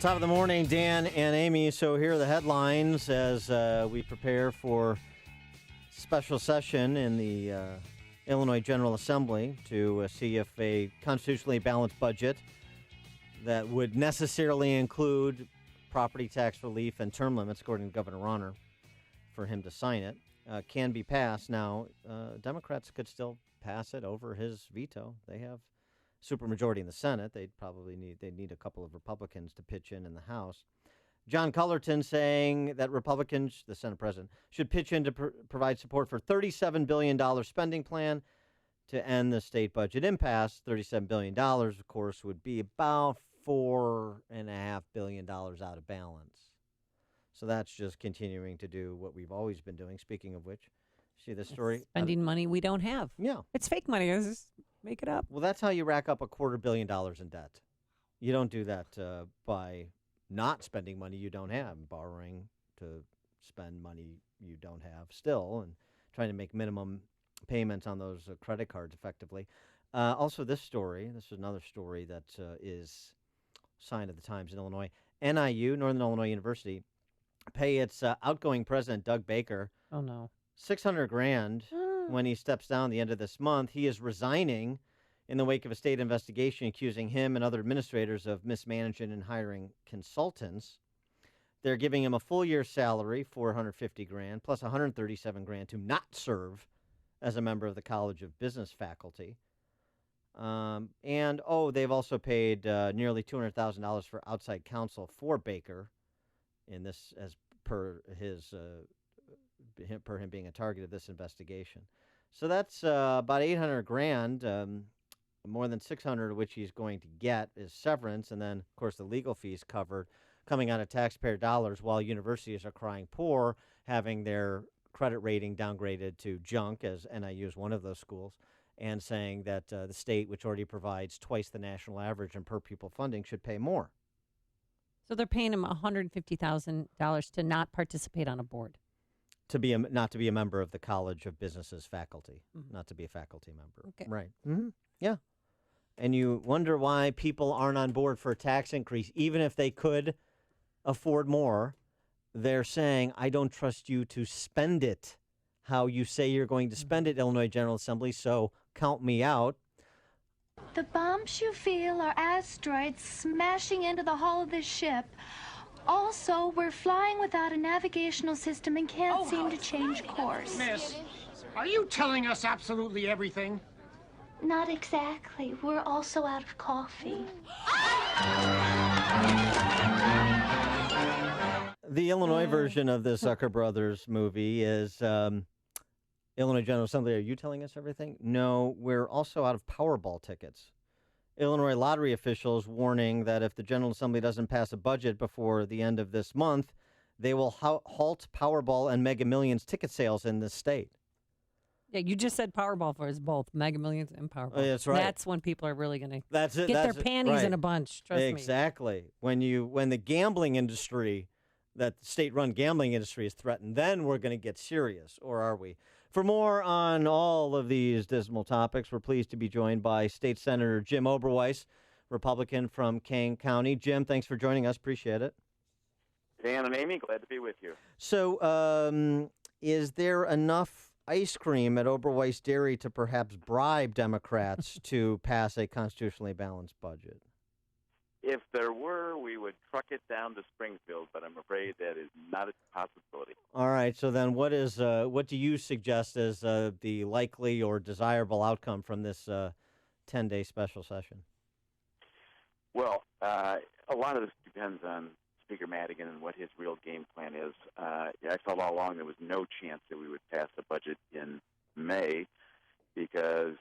Top of the morning, Dan and Amy. So here are the headlines as we prepare for special session in the Illinois General Assembly to see if a constitutionally balanced budget that would necessarily include property tax relief and term limits, according to Governor Rauner, for him to sign it, can be passed. Now, Democrats could still pass it over his veto. They have supermajority in the Senate. They'd need a couple of Republicans to pitch in the House. John Cullerton saying that Republicans, the Senate president, should pitch in to provide support for $37 billion spending plan to end the state budget impasse. $37 billion, of course, would be about $4.5 billion out of balance. So that's just continuing to do what we've always been doing. Speaking of which, see this story? Spending money we don't have. Yeah. It's fake money. Just make it up. Well, that's how you rack up $250 million in debt. You don't do that by not spending money you don't have, borrowing to spend money you don't have still, and trying to make minimum payments on those credit cards effectively. Also, this is another story that is sign of the times in Illinois. NIU, Northern Illinois University, pay its outgoing president, Doug Baker, Oh, no. $600,000 when he steps down the end of this month. He is resigning in the wake of a state investigation accusing him and other administrators of mismanaging and hiring consultants. They're giving him a full year's salary, $450,000, plus $137,000 to not serve as a member of the College of Business faculty. They've also paid nearly $200,000 for outside counsel for Baker, in this as per him being a target of this investigation. So that's about $800,000. More than $600,000 of which he's going to get is severance, and then, of course, the legal fees covered coming out of taxpayer dollars, while universities are crying poor, having their credit rating downgraded to junk, as NIU is one of those schools, and saying that the state, which already provides twice the national average in per pupil funding, should pay more. So they're paying him $150,000 to not participate on a board. Not to be a member of the College of Business's faculty, not to be a faculty member. Okay. Right. Mm-hmm. Yeah. And you wonder why people aren't on board for a tax increase, even if they could afford more. They're saying, I don't trust you to spend it how you say you're going to spend it, Illinois General Assembly, so count me out. The bumps you feel are asteroids smashing into the hull of this ship. Also, we're flying without a navigational system and can't seem to change course. Miss, are you telling us absolutely everything? Not exactly. We're also out of coffee. The Illinois version of the Zucker Brothers movie is Illinois General Assembly. Are you telling us everything? No, we're also out of Powerball tickets. Illinois lottery officials warning that if the General Assembly doesn't pass a budget before the end of this month, they will halt Powerball and Mega Millions ticket sales in this state. Yeah, you just said Powerball for us both, Mega Millions and Powerball. That's right. That's when people are really going to get their panties in a bunch, trust me. Exactly. When the gambling industry, that state-run gambling industry is threatened, then we're going to get serious, or are we? For more on all of these dismal topics, we're pleased to be joined by State Senator Jim Oberweis, Republican from Kane County. Jim, thanks for joining us. Appreciate it. Dan and Amy, glad to be with you. So is there enough ice cream at Oberweis Dairy to perhaps bribe Democrats to pass a constitutionally balanced budget? If there were, we would truck it down to Springfield, but I'm afraid that is not a possibility. All right. So then what do you suggest as the likely or desirable outcome from this 10-day special session? Well, a lot of this depends on Speaker Madigan and what his real game plan is. I felt all along there was no chance that we would pass the budget in May because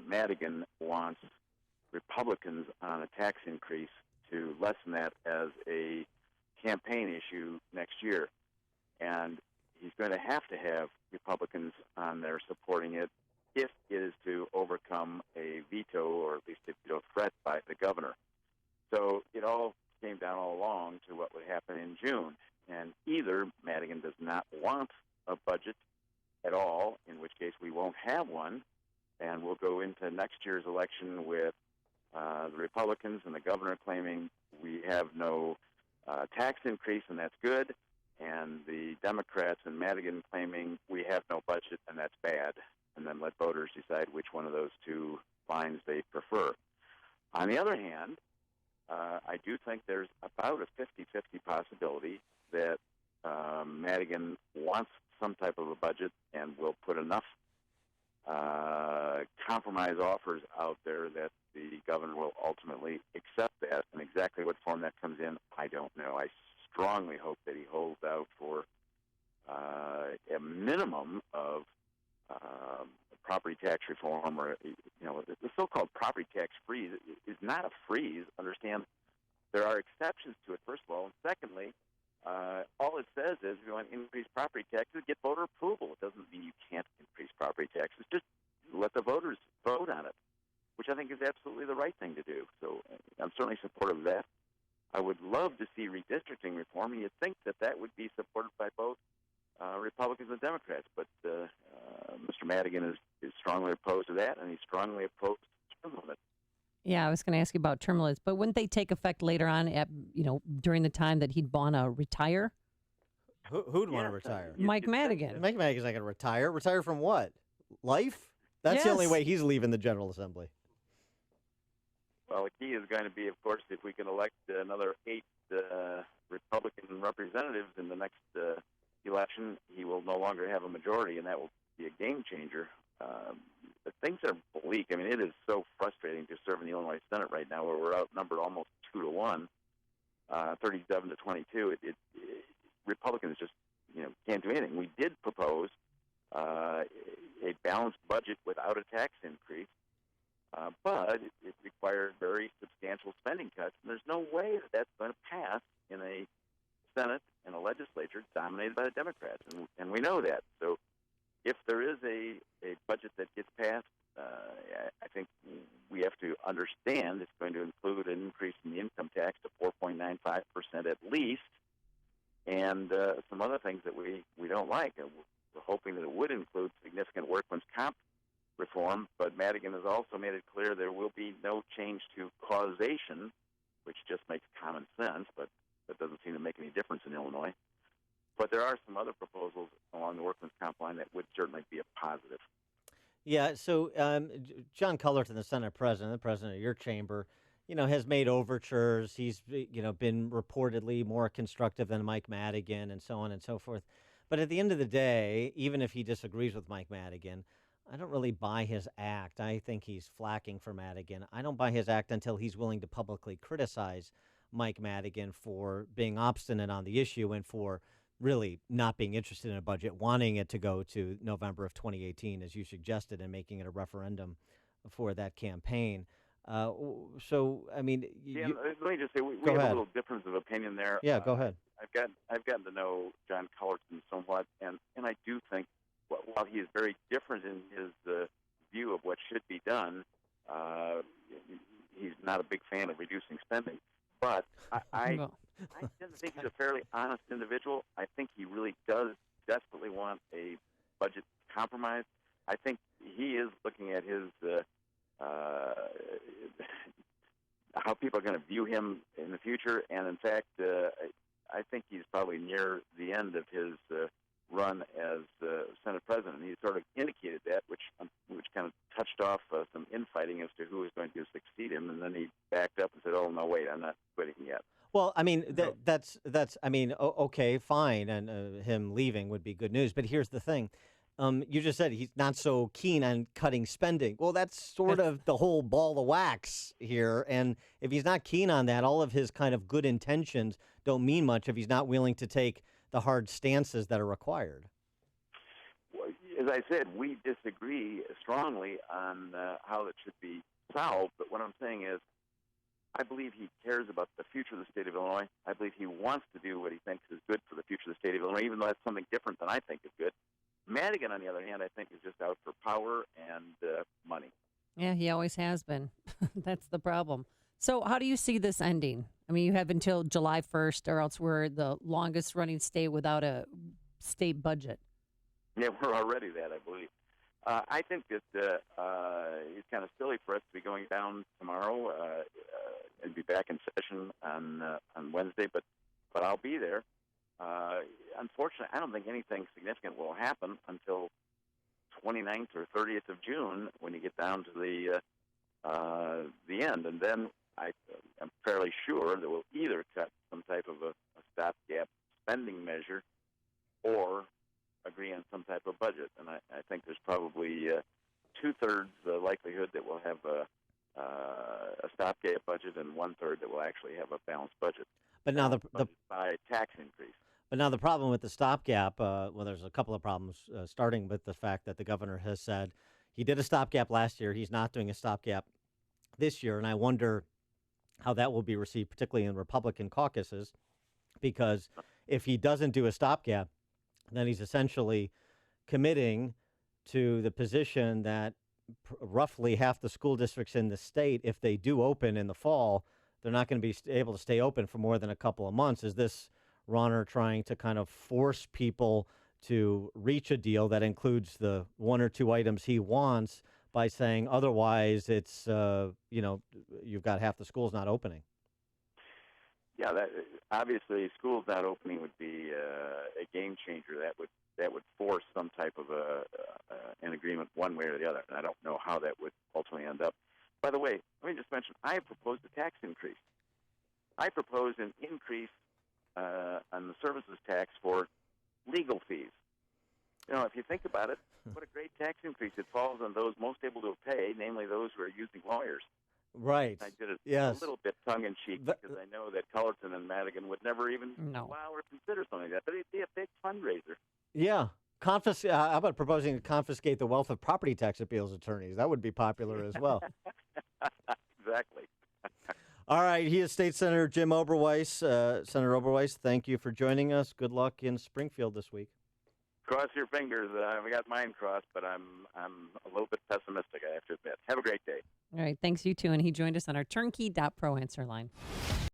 Madigan, wants Republicans on a tax increase to lessen that as a campaign issue next year. And he's going to have Republicans on there supporting it if it is to overcome a veto or at least a veto threat by the governor. So it all came down all along to what would happen in June. And either Madigan does not want a budget at all, in which case we won't have one, and we'll go into next year's election with the Republicans and the governor claiming we have no tax increase, and that's good. And the Democrats and Madigan claiming we have no budget, and that's bad. And then let voters decide which one of those two lines they prefer. On the other hand, I do think there's about a 50-50 possibility that Madigan wants some type of a budget and will put enough compromise offers out there that the governor will ultimately accept that. And exactly what form that comes in, I don't know. I strongly hope that he holds out for a minimum of property tax reform, or the so-called property tax freeze is not a freeze. Understand, there are exceptions to it. First of all, and secondly, all it says is if you want to increase property taxes, get voter approval. It doesn't mean you can't increase property taxes. Just let the voters vote on it, which I think is absolutely the right thing to do. So I'm certainly supportive of that. I would love to see redistricting reform, and you'd think that that would be supported by both Republicans and Democrats. But Mr. Madigan is strongly opposed to that, and he's strongly opposed to term limits. Yeah, I was going to ask you about term limits, but wouldn't they take effect later on at, during the time that he'd want to retire? Who'd want to retire? Mike Madigan. Mike Madigan's not going to retire. Retire from what? Life? That's the only way he's leaving the General Assembly. Well, the key is going to be, of course, if we can elect another 8 Republican representatives in the next election, he will no longer have a majority, and that will be a game changer. But things are bleak. I mean, it is so frustrating to serve in the Illinois Senate right now, where we're outnumbered almost 2-1, 37-22. Republicans just can't do anything. We did propose a balanced budget without a tax increase, but it required very substantial spending cuts. And there's no way that that's going to pass in a Senate and a legislature dominated by the Democrats, and we know that. So if there is a budget that gets passed, I think we have to understand it's going to include an increase in the income tax to 4.95% at least, and some other things that we don't like. We're hoping that it would include significant workman's comp reform, but Madigan has also made it clear there will be no change to causation, which just makes common sense, but that doesn't seem to make any difference in Illinois. But there are some other proposals along the workman's comp line that would certainly be a positive. Yeah, so John Cullerton, the Senate president, the president of your chamber, has made overtures. He's, been reportedly more constructive than Mike Madigan and so on and so forth. But at the end of the day, even if he disagrees with Mike Madigan, I don't really buy his act. I think he's flacking for Madigan. I don't buy his act until he's willing to publicly criticize Mike Madigan for being obstinate on the issue and for really not being interested in a budget, wanting it to go to November of 2018, as you suggested, and making it a referendum for that campaign. So, I mean... let me just say, we have a little difference of opinion there. Yeah, go ahead. I've gotten to know John Cullerton somewhat, and I do think, while he is very different in his view of what should be done, he's not a big fan of reducing spending. But I tend to think he's a fairly honest individual. I think he really does desperately want a budget compromise. I think he is looking at his how people are going to view him in the future, and in fact, I think he's probably near the end of his run as Senate president. He sort of indicated that, which kind of touched off some infighting as to who was going to succeed him, and then he backed up and said, "Oh no, wait, I'm not quitting yet." Well, I mean, that's I mean, okay, fine, and him leaving would be good news. But here's the thing. You just said he's not so keen on cutting spending. Well, that's sort of the whole ball of wax here. And if he's not keen on that, all of his kind of good intentions don't mean much if he's not willing to take the hard stances that are required. Well, as I said, we disagree strongly on how that should be solved. But what I'm saying is, I believe he cares about the future of the state of Illinois. I believe he wants to do what he thinks is good for the future of the state of Illinois, even though that's something different than I think is good. Madigan, on the other hand, I think is just out for power and money. Yeah, he always has been. That's the problem. So how do you see this ending? I mean, you have until July 1st, or else we're the longest running state without a state budget. Yeah, we're already that, I believe. I think that it's kind of silly for us to be going down tomorrow. and be back in session on Wednesday. But I'll be there. Unfortunately, I don't think anything significant will happen until 29th or 30th of June when you get down to the end, and then I'm fairly sure that we'll either cut some type of a stopgap spending measure or agree on some type of budget. And I think there's probably two-thirds the likelihood that we'll have a stopgap budget and one-third that we'll actually have a balanced budget. But now by tax increase. But now the problem with the stopgap, well, there's a couple of problems, starting with the fact that the governor has said he did a stopgap last year. He's not doing a stopgap this year, and I wonder how that will be received, particularly in Republican caucuses, because if he doesn't do a stopgap, then he's essentially committing to the position that roughly half the school districts in the state, if they do open in the fall, they're not going to be able to stay open for more than a couple of months. Is this Ronner trying to kind of force people to reach a deal that includes the one or two items he wants by saying otherwise it's, you've got half the schools not opening? Yeah, that obviously schools not opening would be a game changer. That would force some type of an agreement one way or the other, and I don't know how that would ultimately end up. By the way, let me just mention, I have proposed a tax increase. I propose an increase on the services tax for legal fees. If you think about it, what a great tax increase. It falls on those most able to pay, namely those who are using lawyers. Right. I did it yes. a little bit tongue-in-cheek because I know that Cullerton and Madigan would never even allow or consider something like that, but it'd be a big fundraiser. Yeah. How about proposing to confiscate the wealth of property tax appeals attorneys? That would be popular as well. Exactly. All right. He is State Senator Jim Oberweis. Senator Oberweis, thank you for joining us. Good luck in Springfield this week. Cross your fingers. I got mine crossed, but I'm a little bit pessimistic, I have to admit. Have a great day. All right. Thanks, you too. And he joined us on our turnkey.pro answer line.